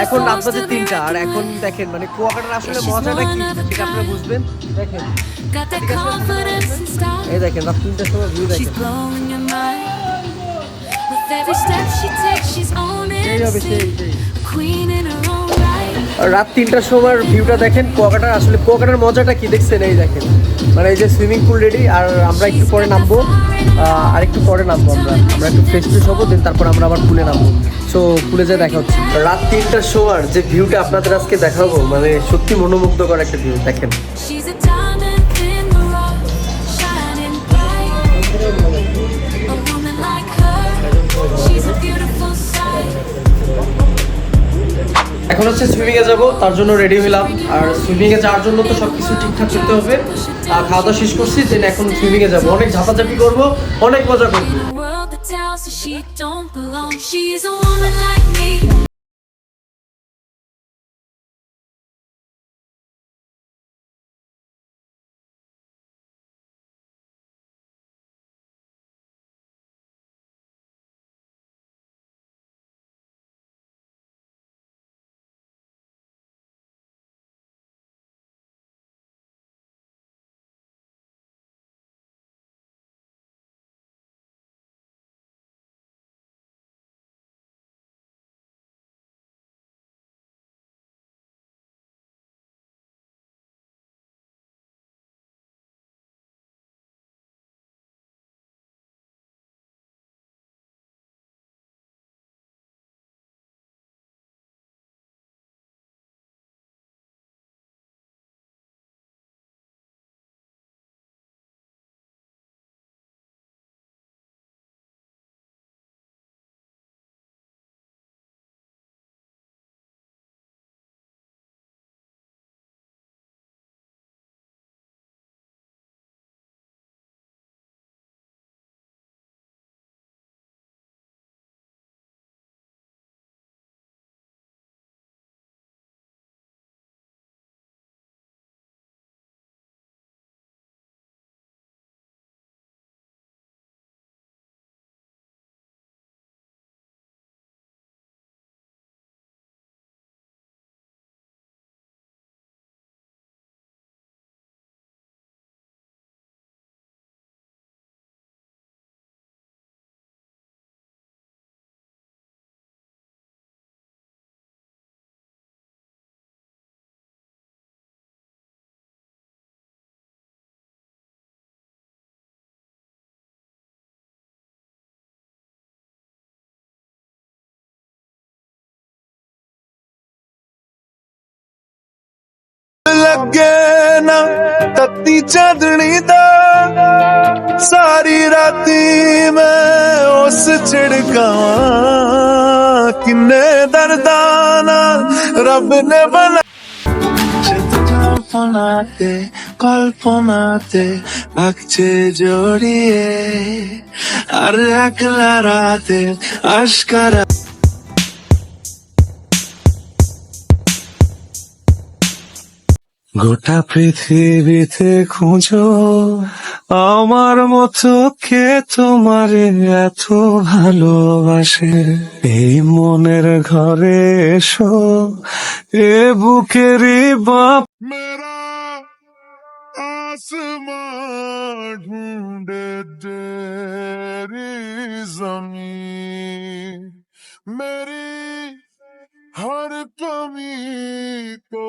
এখন রাত বাজে 3টা আর এখন দেখেন মানে কুয়াকাটার আসলে মজাটা কি সেটা আপনারা বুঝবেন। দেখেন এই দেখেন রাত 3টার সময় ভিউ দেখেন সেই হবে সেই রাত 3টার সময় ভিউটা দেখেন কুয়াকাটার। আসলে কুয়াকাটার মজাটা কি দেখছেন এই দেখেন মানে এই যে সুইমিং পুল রেডি আর আমরা একটু পরে নামবো। আর একটু পরে নামবো আমরা একটু ফ্রেশ ফ্রেশ হবো দেন তারপর আমরা আবার পুলে নামবো। সো পুলে যেয়ে দেখা হচ্ছে। রাত 3টার সময় যে ভিউটা আপনাদের আজকে দেখাবো মানে সত্যি মনোমুগ্ধকর একটা ভিউ দেখেন। এখন হচ্ছে সুইমিং এ যাবো তার জন্য রেডি হলাম। আর সুইমিং এ যাওয়ার জন্য তো সবকিছু ঠিকঠাক করতে হবে। খাওয়া দাওয়া শেষ করছি দেন এখন সুইমিং এ যাবো, অনেক ঝাপাঝাপি করবো, অনেক মজা করবো। ਲੱਗੇ ਨਾ ਤੱਤੀ ਚਾਂਦਣੀ ਦਾ ਸਾਰੀ ਰਾਤੀ ਮੈਂ ਉਸ ਛਿੜਕਾਵਾਂ ਕਿੰਨੇ ਦਰਦਾਂ ਨਾਲ ਰੱਬ ਨੇ ਬਣਾ কল্পনাতে কল্পনাতে লাগছে জড়িয়ে আর একলা রাতে আশকারা গোটা পৃথিবীতে খুঁজো আমার মতো কে তোমারে এত ভালোবাসে এই মনের ঘরে এসো এ বুকেরই বাপ মেরা আসমান ঢুঁড়ে তেরি জমিন मेरी हर कमी को